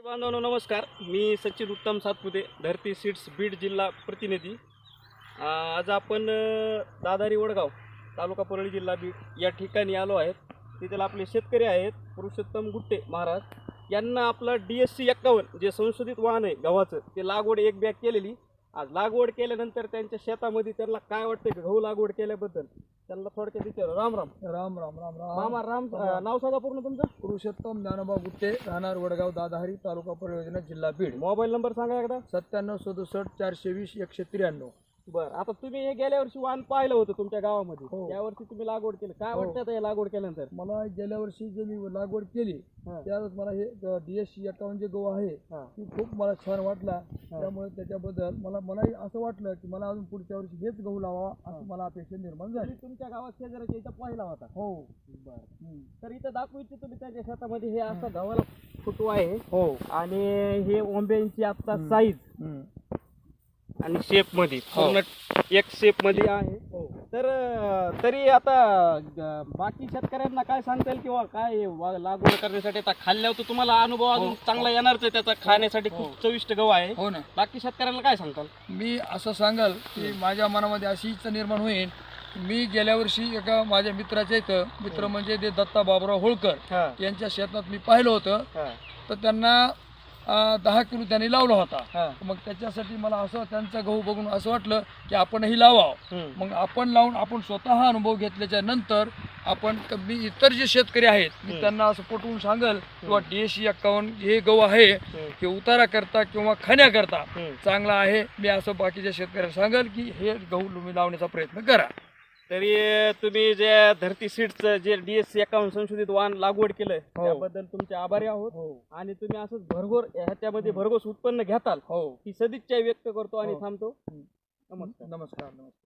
बांधवांनो नमस्कार. मी सचिन उत्तम सातपुते, धरती सीड्स बीड जिल्हा प्रतिनिधी. आज आपण दादारी वडगाव तालुका परळी जिल्हा बीड या ठिकाणी आलो आहेत. तिथे आपले शेतकरी आहेत पुरुषोत्तम गुट्टे महाराज. यांना आपला DSC 51 जे संशोधित वाहन आहे गव्हाचं ते लागवड एक बॅग केलेली. आज लागवड केल्यानंतर त्यांच्या शेतामध्ये त्यांना काय वाटतं की गहू लागवड केल्याबद्दल त्यांना थोडक्यात विचारू. राम राम. राम राम राम राम. मामा राम. नाव सांगा पूर्ण तुमचं. पुरुषोत्तम ज्ञानोबा गुट्टे, राहणार वडगाव, दादाहरी, तालुका परळी, जिल्हा बीड. मोबाईल नंबर सांगा एकदा. 9767 420 193. बरं, आता तुम्ही हे गेल्या वर्षी वाहन पाहिलं होतं तुमच्या गावामध्ये. हो. या वर्षी तुम्ही लागवड केली, काय हो. वाटतं आता हे लागवड केल्यानंतर? मला गेल्या वर्षी जे मी लागवड केली त्यावेळेस मला हे DSC 51 जे गहू आहे ती खूप मला छान वाटला. त्यामुळे त्याच्याबद्दल मलाही असं वाटलं की मला अजून पुढच्या वर्षी हेच गहू लावा असं मला अपेक्षा निर्माण झाली. तुमच्या गावात शेजाऱ्याच्या इथं पाहिला होता. हो. बरं, तर इथं दाखवू इच्छितो तुम्ही त्यांच्या शेतामध्ये हे असा गव्हाला फुटवा आहे. हो. आणि हे ओंब्यांची आता साईज आणि शेप मध्ये पूर्ण एक शेप मध्ये आहे. तर तरी आता बाकी शेतकऱ्यांना काय सांगता येईल किंवा काय लागवड करण्यासाठी आता खाल्ल्यावर तर तुम्हाला अनुभव अजून चांगला येणारच आहे त्याचा. खाण्यासाठी खूप चविष्ट गहू आहे. हो ना. बाकी शेतकऱ्यांना काय सांगताल? मी असं सांगाल की माझ्या मनामध्ये अशी इच्छा निर्माण होईल. मी गेल्या वर्षी एका माझ्या मित्राच्या इथं, मित्र म्हणजे ते दत्ता बाबुराव होळकर यांच्या शेतात मी पाहिलं होतं. तर त्यांना 10 किलो त्यांनी लावला होता. मग त्याच्यासाठी मला असं त्यांचा गहू बघून असं वाटलं की आपणही लावावं. मग आपण लावून आपण स्वतः अनुभव घेतल्याच्या नंतर आपण मी इतर जे शेतकरी आहेत मी त्यांना असं पटवून सांगल किंवा DSC 51 हे गहू आहे हे उतारा करता किंवा खाण्याकरता चांगला आहे. मी असं बाकीच्या शेतकऱ्यांना सांगल की हे गहू तुम्ही लावण्याचा प्रयत्न करा. तरी तुम्ही जे धरती सीड्सचं जे DSC 51 संशोधित वाहन लागवड केलंय त्याबद्दल तुमचे आभारी आहोत. आणि तुम्ही असंच ह्याच्यामध्ये भरघोस उत्पन्न घेताल ही सदिच्छा व्यक्त करतो आणि थांबतो. नमस्कार. नमस्कार.